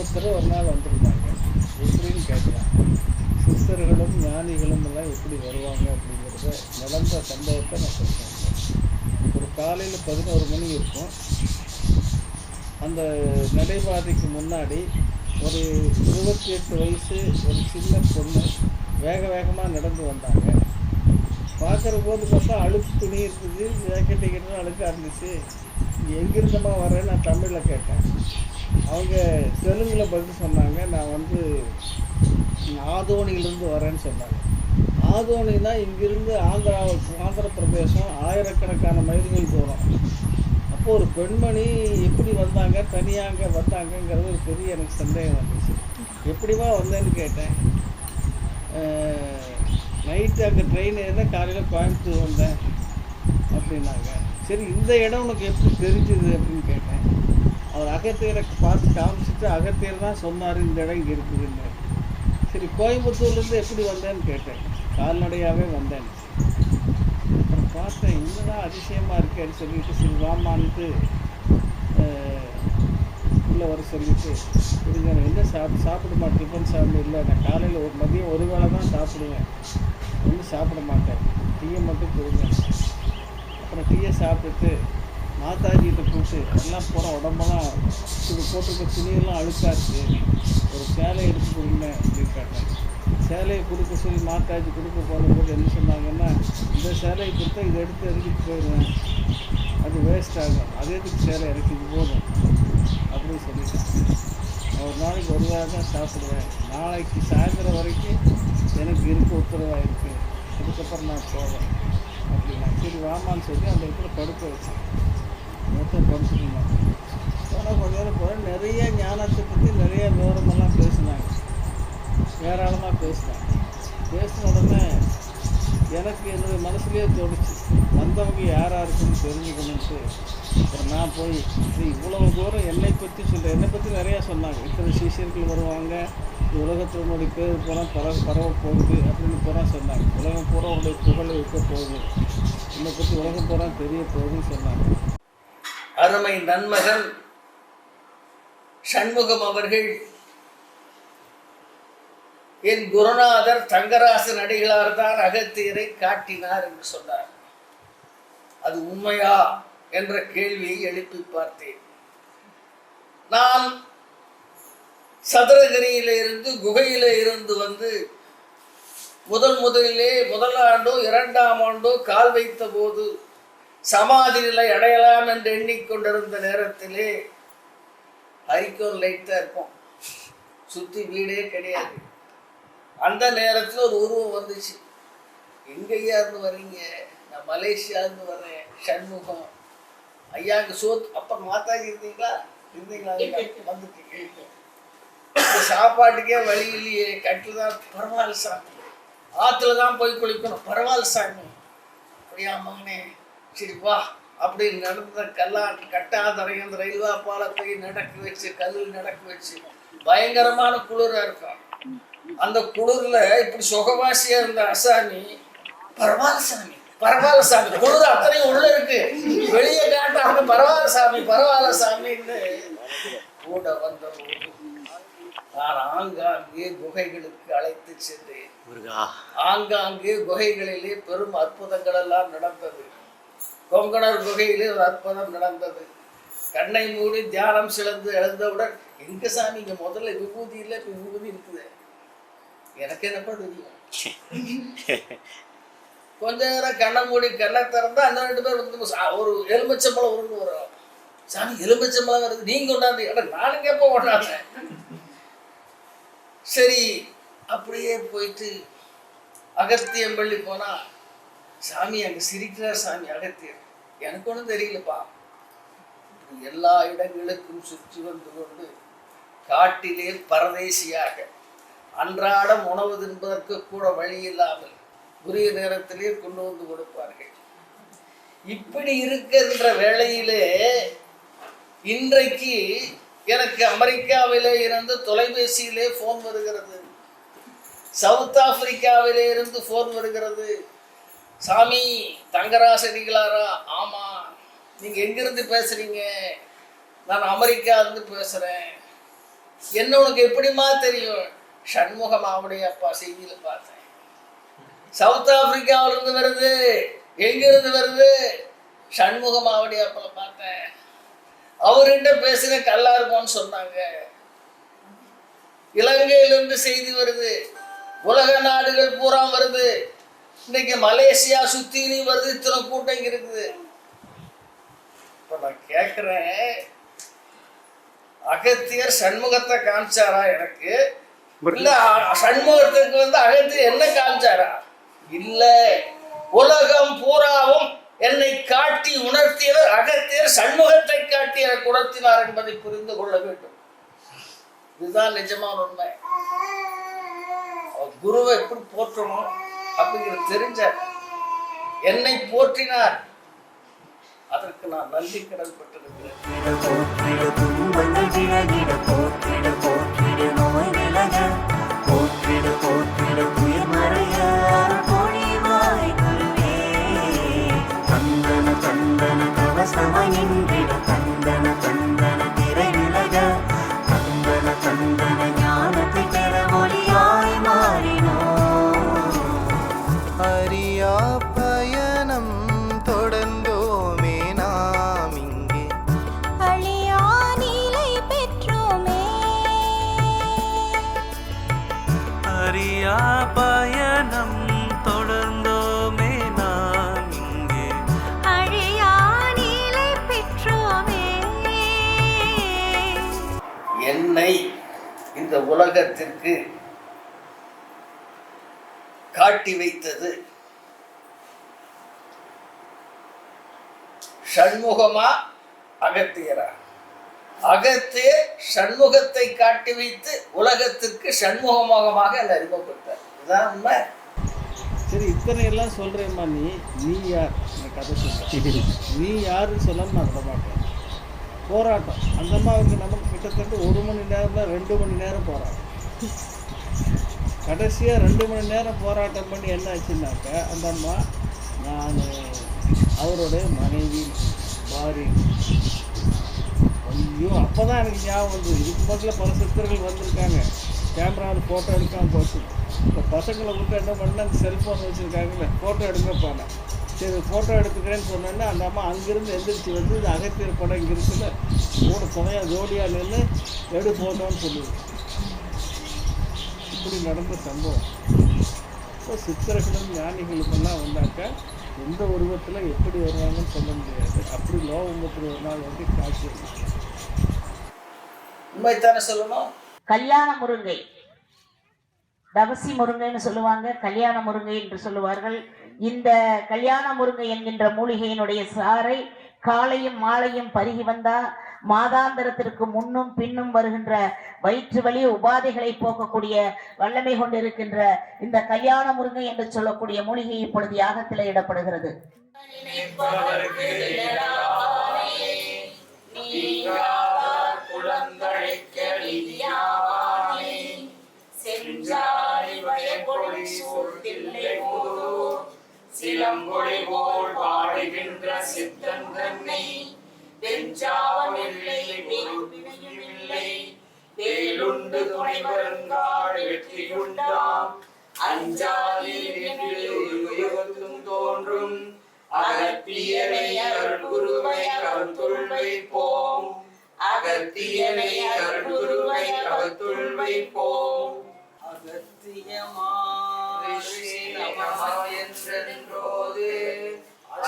ஒருத்தர் ஒரு நாள் வந்திருந்தாங்க. எப்படின்னு கேட்குறான். சித்தர்களும் ஞானிகளும் எல்லாம் எப்படி வருவாங்க அப்படிங்கிறத நடந்த சம்பவத்தை நான் சொல்கிறேன். ஒரு காலையில் 11 மணி இருக்கும். அந்த நடைபாதைக்கு முன்னாடி ஒரு 28 வயசு ஒரு சின்ன பொண்ணு வேக வேகமாக நடந்து வந்தாங்க. பார்க்குற போது பார்த்தா அழுக்கு துணி இருக்குது, ஜாக்கெட்டுக்கிட்டு அழுக்காக இருந்துச்சு. எங்கிருந்தமா வரேன்னு நான் தமிழில் கேட்டேன். அவங்க தெலுங்கில் பதில் சொன்னாங்க. நான் ஆதோனியிலேருந்து வரேன்னு சொன்னாங்க. ஆதோனின்னா இங்கிருந்து ஆந்திர பிரதேசம் ஆயிரக்கணக்கான மைல்கள் தூரம். அப்போது ஒரு பெண்மணி எப்படி வந்தாங்க, தனியாக அங்கே வந்தாங்கங்கிறது ஒரு பெரிய எனக்கு சந்தேகம் வந்துச்சு. எப்படிவா வந்தேன்னு கேட்டேன். நைட்டு அங்கே ட்ரெயின் ஏறினா காலையில் கோயம்புத்தூர் வந்தேன் அப்படின்னாங்க. சரி, இந்த இடம் உனக்கு எப்படி தெரிஞ்சுது அப்படின்னு கேட்டேன். அவர் அகத்தியரை பார்த்து காமிச்சிட்டு அகத்தியர் தான் சொன்னார் இந்த இடம் இங்கே இருக்குதுன்னு. சரி, கோயம்புத்தூர்லேருந்து எப்படி வந்தேன்னு கேட்டேன். கால்நடையாகவே வந்தேன். அப்புறம் பார்த்தேன், இன்னும் அதிசயமாக இருக்கேன்னு சொல்லிட்டு சரி வாமான்ட்டு உள்ளே வர சொல்லிட்டு இருங்க, என்ன சாப்பிடுமா டிஃபன் சாப்பிட இல்லை, நான் காலையில் ஒரு மதியம் ஒரு வேளை தான் சாப்பிடுவேன், ஒன்றும் சாப்பிட மாட்டேன், டீயை மட்டும் கொடுங்க. அப்புறம் டீயை சாப்பிட்டுட்டு மாதாஜிகிட்ட கூப்பிட்டு எல்லாம் போகிறோம், உடம்பெல்லாம் இது போட்டிருக்க துணியெல்லாம் அழுக்காச்சு, ஒரு சேலை எடுத்து கொடுங்க அப்படின்னு கேட்டேன். சேலையை கொடுக்க சொல்லி மாதாஜி கொடுக்க போகும்போது என்ன சொன்னாங்கன்னா, இந்த சேலையை கொடுத்தா இதை எடுத்து எரிஞ்சிட்டு போயிடுவேன், அது வேஸ்ட் ஆகும், அது எதுக்கு சேலை இறக்கிது போதும் அப்படின்னு சொல்லிட்டேன். ஒரு நாளைக்கு ஒரு வேளை தான் சாப்பிடுவேன், நாளைக்கு சாயந்தரம் வரைக்கும் எனக்கு இருக்க உத்தரவாக இருக்குது, அதுக்கப்புறம் நான் போவேன் அப்படின்னா. சரி வாமான்னு சொல்லி அந்த இடத்துல படுக்க வச்சேன். மொத்தம் படுத்துக்கணும். ஆனால் கொஞ்ச நேரம் போல நிறைய ஞானத்தை பற்றி நிறைய விவரமெல்லாம் பேசினாங்க, ஏராளமாக பேசினாங்க. பேசின உடனே எனக்கு என்னுடைய மனசுலேயே தோணுச்சு, வந்தவங்க யாராக இருக்குன்னு தெரிஞ்சுக்கணுன்ட்டு. அப்புறம் நான் போய் இவ்வளவு தூரம் என்னை பற்றி சொல்கிறேன், என்னை பற்றி நிறையா சொன்னாங்க. இத்தனை சிஷியர்கள் வருவாங்க, உலகத்தினுடைய பேர் போனால் பரவ போகுது அப்படின்னு பூரா சொன்னாங்க. உலகம் பூரா உங்களுடைய புகழை இருக்க போகுது, என்னை பற்றி உலகம் பூரா தெரிய போகுதுன்னு சொன்னாங்க. அருமை நன்மகன் சண்முகம் அவர்கள் என் குருநாதர் தங்கராசன் அடிகளார் தான் அகத்தியரை காட்டினார் என்று சொன்னார். அது உண்மையா என்ற கேள்வியை எழுப்பி பார்த்தேன். நான் சதுரகிரியில இருந்து குகையில இருந்து வந்து முதல் ஆண்டோ 2ஆம் ஆண்டோ கால் வைத்த போது சமாதி நிலை அடையலாம் என்று எண்ணிக்கொண்டிருந்த நேரத்திலே ஹரிக்கோன் லைட் தான் இருக்கும், சுற்றி வீடே கிடையாது. அந்த நேரத்தில் ஒரு உருவம் வந்துச்சு. எங்கய்யா இருந்து வர்றீங்க? நான் மலேசியாவிலிருந்து வர்றேன், சண்முகம் ஐயா. அங்கே அப்போ மாதாஜி இருந்தீங்களா வந்துட்டீங்க. சாப்பாட்டுக்கே வழி இல்லையே, கட்டில் தான். பரவாயில்ல சாமி, ஆற்றுல தான் போய் குளிக்கணும். பரவாயில்ல சாமி, அப்படியா மகனே, சரி வா அப்படின்னு நடந்த கட்டாதரையும் அந்த ரயில்வே பாலத்தை நடக்க வச்சு, கல்லில் நடக்க வச்சு, பயங்கரமான குளிராக இருக்கும். அந்த குளிர்ல இப்படி சுகவாசியா இருந்த அசாமி, பரவாயில்ல சாமி பரவாயில்ல சாமி, குளிர் அத்தனையும் உள்ள இருக்கு, வெளியே காட்டாங்க, பரவாயில்ல சாமின்னு கூட வந்த போது நான் ஆங்காங்கே குகைகளுக்கு அழைத்து சென்றேன். ஆங்காங்கே குகைகளிலே பெரும் அற்புதங்கள் எல்லாம் நடந்தது. கொங்கணர் குகையிலே ஒரு அற்புதம் நடந்தது. கண்ணை மூடி தியானம் சிறந்து எழுந்தவுடன், எங்க சாமி இங்க முதல்ல விபூதி இல்லை, இப்ப விபூதி இருக்குது, எனக்கு என்னப்பா தெரியும். கொஞ்ச நேரம் கண்ணை மூடி கண்ணை திறந்தா அந்த 2 பேர் வந்து ஒரு எலுமிச்சம்பழம் உருண்டு வரும். சாமி எலுமிச்சம்பழம் வருது, நீங்க கொண்டாந்து, நானுங்க எப்போ கொண்டாடுறேன். சரி, அப்படியே போயிட்டு அகத்தியம்பள்ளி போனா சாமி அங்க சிரிக்கிறார். சாமி அகத்தியர், எனக்கு ஒன்றும் தெரியலப்பா. எல்லா இடங்களுக்கும் சுற்றி வந்து கொண்டு காட்டிலே பரதேசியாக அன்றாடம் உணவு தின்பதற்கு கூட வழி இல்லாமல் உரிய நேரத்திலே கொண்டு வந்து கொடுப்பார்கள். இப்படி இருக்கின்ற வேளையிலே இன்றைக்கு எனக்கு அமெரிக்காவிலே இருந்து தொலைபேசியிலே போன் வருகிறது, சவுத் ஆப்பிரிக்காவிலே இருந்து போன் வருகிறது. சாமி தங்கராசடிகளாரா? ஆமா. நீங்க எங்கிருந்து பேசுறீங்க? நான் அமெரிக்கா இருந்து பேசுறேன். என்ன உனக்கு எப்படிமா தெரியும்? சண்முகமாவுடைய அப்பா செய்தியில பார்த்தேன். சவுத் ஆப்பிரிக்காவிலிருந்து வருது. எங்கிருந்து வருது? சண்முகமாவுடைய அப்பா பார்த்தேன். அவர்கிட்ட பேசுன கல்லா இருப்போம்னு சொன்னாங்க. இலங்கையிலிருந்து செய்தி வருது. உலக நாடுகள் பூரா வருது. இன்னைக்கு மலேசியா சுத்தி வருது. இத்தனை கூட்டம் இங்க இருக்குது. இப்ப நான் கேட்கிறேன், அகத்தியர் சண்முகத்தை காமிச்சாரா எனக்கு? இல்ல சண்முகத்துக்கு அகத்தியர் என்ன காமிச்சாரா? இல்ல, உலகம் பூராவும் என்னை காட்டி உணர்த்தியவர் அகத்தியர் சண்முகத்தை காட்டி எனக்கு உணர்த்தினார் என்பதை புரிந்து கொள்ள வேண்டும். இதுதான் நிஜமான உண்மை. குருவை எப்படி போற்றணும் அப்படிங்கிறது தெரிஞ்ச என்னை போற்றினார். அதற்கு நான் நன்றி கடன் பட்டிருக்கிறேன். பயணம் தொடர்ந்தோமே நாம் இங்கே, அழியா நீலை பெற்றோமே. என்னை இந்த உலகத்திற்கு காட்டி வைத்தது சண்முகமா அகத்தியரா? அகத்தியர் சண்முகத்தை காட்டி வைத்து உலகத்திற்கு சண்முகமாக அறிமுகப்பட்டார். இதுதான் உண்மை. சரி, இத்தனை எல்லாம் சொல்றேம்மா. நீ யார்? இந்த கதை சொல்ல நீ யாருன்னு சொல்லாம நான் விட மாட்டேன். போராட்டம் அந்த அம்மாவுக்கு நமக்கு கிட்டத்தட்ட 1 மணி நேரம் தான், 2 மணி நேரம் போராட்டம். கடைசியாக 2 மணி நேரம் போராட்டம் பண்ணி என்ன ஆச்சுன்னாக்க, அந்த அம்மா நான் அவருடைய மனைவி பாரி. ஐயோ, அப்போ தான் எனக்கு ஞாபகம் வந்து இதுக்கு பக்கத்தில் பல சித்தர்கள் வந்திருக்காங்க. கேமராவில் ஃபோட்டோ எடுக்காமல் போச்சு. இப்போ பசங்களை விட்டு என்ன பண்ண, அந்த செல்ஃபோன் வச்சுருக்காங்கல்ல, ஃபோட்டோ எடுங்கப்பான. சரி, ஃபோட்டோ எடுத்துக்கிறேன்னு சொன்னோன்னா அந்த அம்மா அங்கேருந்து எந்திரிச்சு வந்து இது அகத்தியர் படம் இங்கே இருக்குல்ல, கூட துணையாக ஜோடியாக நின்று எடு ஃபோட்டோன்னு சொல்லுது. இப்படி நடந்த சம்பவம். இப்போ சித்தர்களும் ஞானிகளுக்கெல்லாம் வந்தாக்கா எந்த உருவத்தில் எப்படி வருவாங்கன்னு சொல்ல முடியாது. அப்படி லோகமுத்திர ஒரு நாள் வந்து காட்சி உண்மைத்தானே சொல்லணும். கல்யாண முருங்கை, தவசி முருங்கைன்னு சொல்லுவாங்க, கல்யாண முருங்கை என்று சொல்லுவார்கள். இந்த கல்யாண முருங்கை என்கின்ற மூலிகையினுடைய சாறை காலையும் மாலையும் பருகி வந்தா மாதாந்திரத்திற்கு முன்னும் பின்னும் வருகின்ற வயிற்று வலி உபாதைகளை போக்கக்கூடிய வல்லமை கொண்டிருக்கின்ற இந்த கல்யாண முருங்கை என்று சொல்லக்கூடிய மூலிகை இப்பொழுது யாகத்தில் இடப்படுகிறது. சிலம்பொழி போல் பாடுகின்ற சித்தன் தன்னை வெஞ்சாவமில்லை வினையுமில்லை, வேலுண்டு துணை வருங்கால் வெற்றி கொண்டாம் அஞ்சாதீர் என்று யுகத்தும் தோன்றும் அகத்தியனை அருள்குருவை அகத்துள் வைப்போம், அகத்தியனை அருள்குருவை அகத்துள் வைப்போம். என்றென்றோது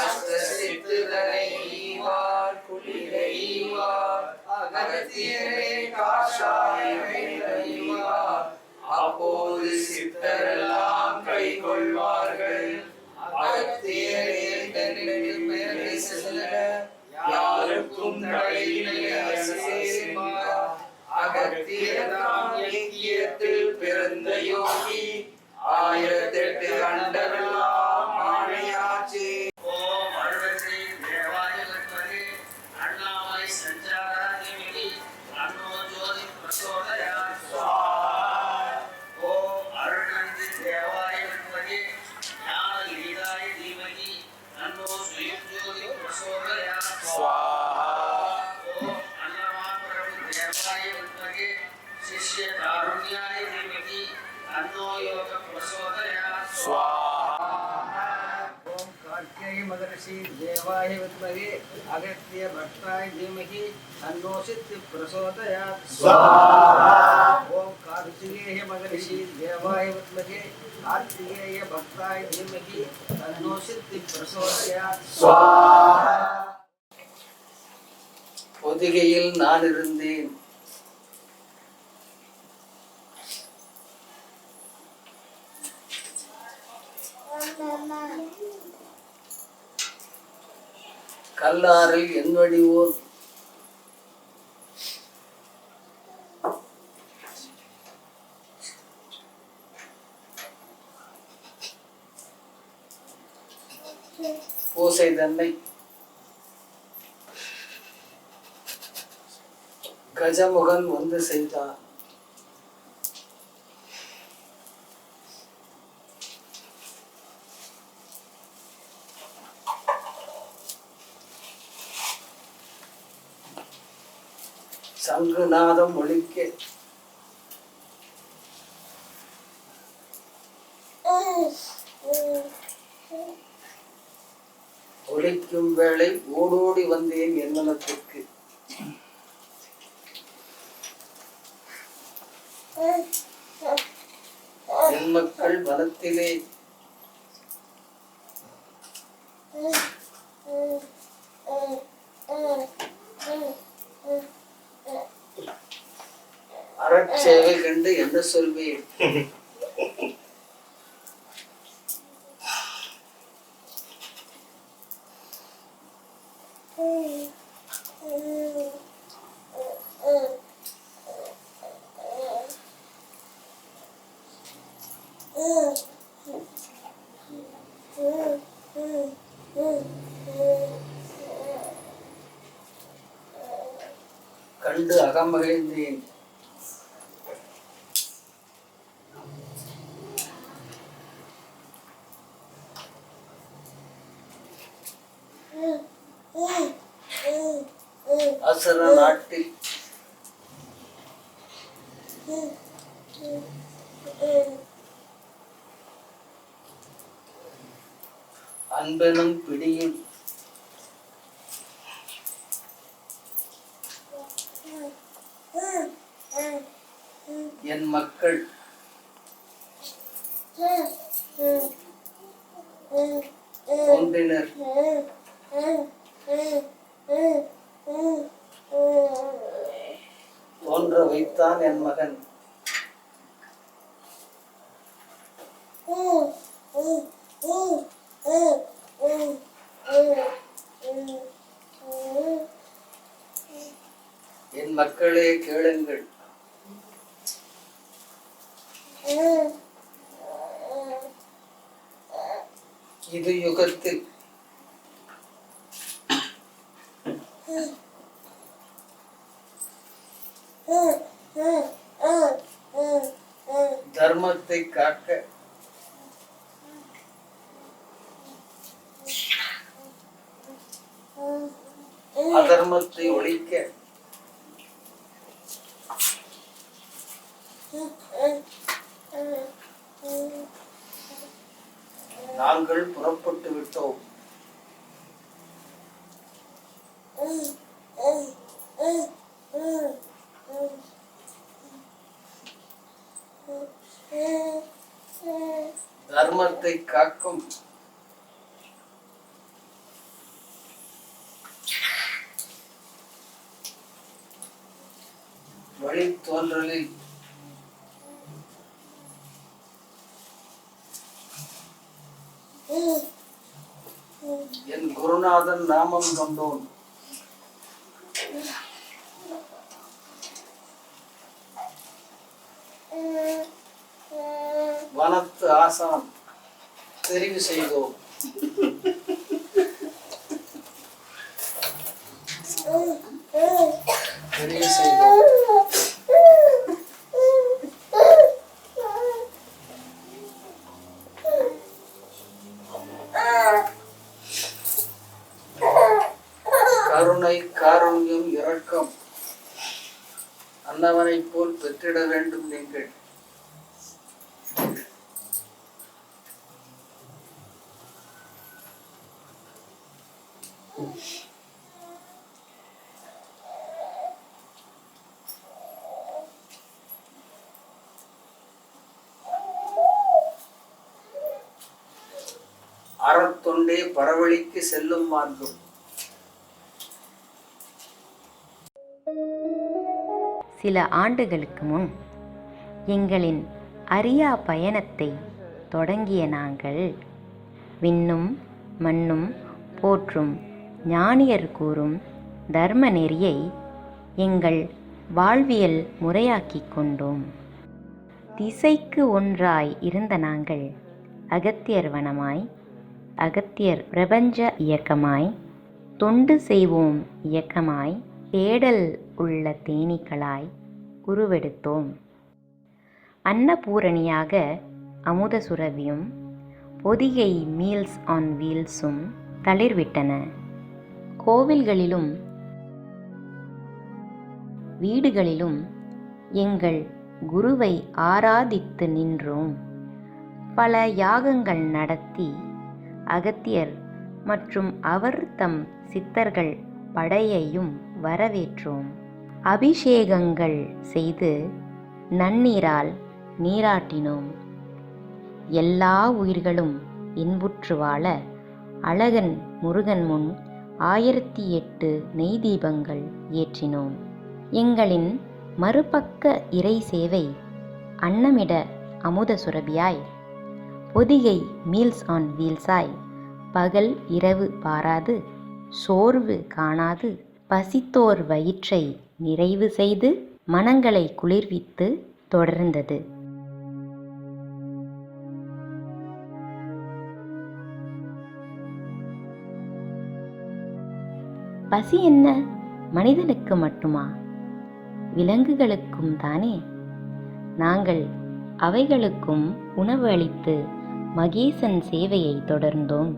அஷ்டசித்துதனை ஈவார் குளிரை ஈவார் அகத்தியரே காஷாயமே ஈவார், அப்போது சித்தரெல்லாம் கை கொள்வார்கள். அகத்தியரே மேலே செல்ல யாருக்கும் தடையில்லை அசேசிமார், அகத்தியர்தான் இலக்கியத்தில் பிறந்த யோகி, 1008 கண்டமெல்லாம் ஆணையாச்சு. ஓம் அருள்வெற்றி தேவாய லட்சுமி அண்ணாமலை சஞ்சாராகினி அன்னோ ஜோதி பிரசோதயா ஸ்வாஹா. ஓம் அருள்வெற்றி தேவாய லட்சுமி तन्नो योग प्रचोदयात् ओम कार्त्याय महर्षि देवाय विद्महे अगस्त्य भट्टाय धीमहि तन्नो सिद्धिः प्रचोदयात् स्वाहा ओम कार्तिकेय महर्षि देवाय विद्महे कार्तिकेय भट्टाय धीमहि तन्नो सिद्धिः प्रचोदयात् स्वाहा பொதிகையில் நான் இருந்தேன். கல்லாரில் என் வடிவோர் பூசை தன்னை கஜமுகன் வந்து செய்தார். சங்குநாதம் ஒலிக்க ஒலிக்கும் வேளை ஓடோடி வந்தேன் என் மனத்திற்கு. என் மக்கள் வனத்திலே அறச்சேவை கண்டு என்ன சொல்வேன்? கண்டு அகமகிழ்ந்தேன். அசுர நாட்டில் அன்பெனும் பிடியில் என் மக்கள் ஒன்றினர். தோன்ற வைத்தான் என் மகன். என் மக்களே கேளுங்கள். இது யுகத்தில் தர்மத்தை காக்க அதர்மத்தை ஒழிக்க நாங்கள் புறப்பட்டு விட்டோம். தர்மத்தை காக்கும் வழித்தோன்றலில் என் குருநாதன் நாமம் கொண்டோன். வனத்து ஆசான் தெரிவு செய்தோம். தெரிவு செய்தோம். கருணை, காருண்யம், இரக்கம் அன்னவனை போல் பெற்றிட வேண்டும் நீங்கள். அறத்தொண்டே பரவழிக்கு செல்லும் மார்க்கம். சில ஆண்டுகளுக்கு முன் எங்களின் அரியா பயணத்தை தொடங்கிய நாங்கள் விண்ணும் மண்ணும் போற்றும் ஞானியர் கூறும் தர்ம நெறியை எங்கள் வாழ்வியல் முறையாக்கிக் கொண்டோம். திசைக்கு ஒன்றாய் இருந்த நாங்கள் அகத்தியர் வனமாய், அகத்தியர் பிரபஞ்ச இயக்கமாய், தொண்டு செய்வோம் இயக்கமாய், தேடல் உள்ள தேனீக்களாய் உருவெடுத்தோம். அன்னபூரணியாக அமுத சுரபியும் பொதிகை மீல்ஸ் ஆன் வீல்ஸும் தளிர்விட்டன. கோவில்களிலும் வீடுகளிலும் எங்கள் குருவை ஆராதித்து நின்றோம். பல யாகங்கள் நடத்தி அகத்தியர் மற்றும் அவர் தம் சித்தர்கள் படையையும் வரவேற்றோம். அபிஷேகங்கள் செய்து நன்னீரால் நீராட்டினோம். எல்லா உயிர்களும் இன்புற்று வாழ அழகன் முருகன் முன் 1008 நெய் தீபங்கள் ஏற்றினோம். எங்களின் மறுபக்க இறை சேவை அன்னமிட அமுத சுரபியாய், பொதிகை மீல்ஸ் ஆன் வீல்ஸாய், பகல் இரவு பாராது, சோர்வு காணாது, பசித்தோர் வயிற்றை நிறைவு செய்து மனங்களை குளிர்வித்து தொடர்ந்தது. பசி என்ன மனிதனுக்கு மட்டுமா? விலங்குகளுக்கும் தானே. நாங்கள் அவைகளுக்கும் உணவு அளித்து மகேசன் சேவையை தொடர்ந்தோம்.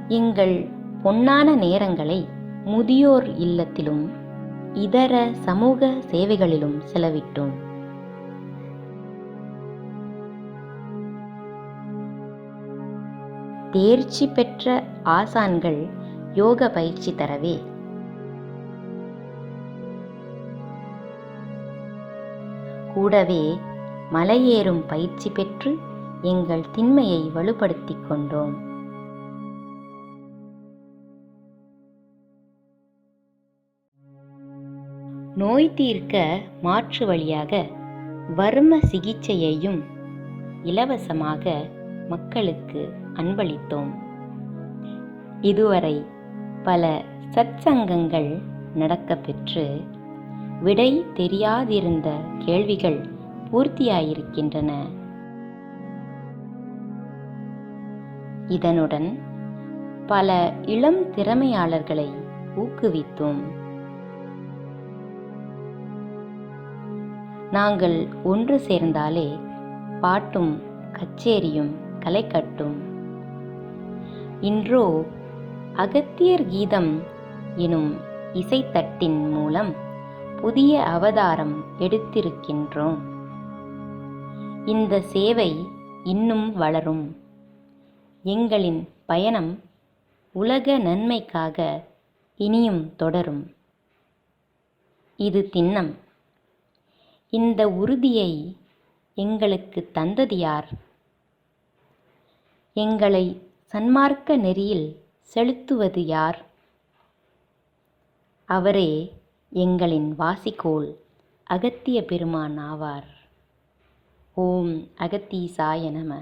எங்கள் பொன்னான நேரங்களை முதியோர் இல்லத்திலும் இதர சமூக சேவைகளிலும் செலவிட்டோம். தேர்ச்சி பெற்ற ஆசான்கள் யோக பயிற்சி தரவே கூடவே மலையேறும் பயிற்சி பெற்று எங்கள் திண்மையை வலுப்படுத்திக் கொண்டோம். நோய் தீர்க்க மாற்று வழியாக வர்ம சிகிச்சையையும் இலவசமாக மக்களுக்கு அன்பளித்தோம். இதுவரை பல சத்சங்கங்கள் நடக்கப்பெற்று விடை தெரியாதிருந்த கேள்விகள் பூர்த்தியாயிருக்கின்றன. இதனுடன் பல இளம் திறமையாளர்களை ஊக்குவித்தோம். நாங்கள் ஒன்று சேர்ந்தாலே பாட்டும் கச்சேரியும் களை கட்டும். இன்றோ அகத்தியர் கீதம் எனும் இசைத்தட்டின் மூலம் புதிய அவதாரம் எடுத்திருக்கின்றோம். இந்த சேவை இன்னும் வளரும். எங்களின் பயணம் உலக நன்மைக்காக இனியும் தொடரும். இது திண்ணம். இந்த உறுதியை எங்களுக்கு தந்தது யார்? எங்களை சன்மார்க்க நெறியில் செலுத்துவது யார்? அவரே எங்களின் வாசிக்கோள் அகத்திய பெருமான் ஆவார். ஓம் அகத்தீசாய நம.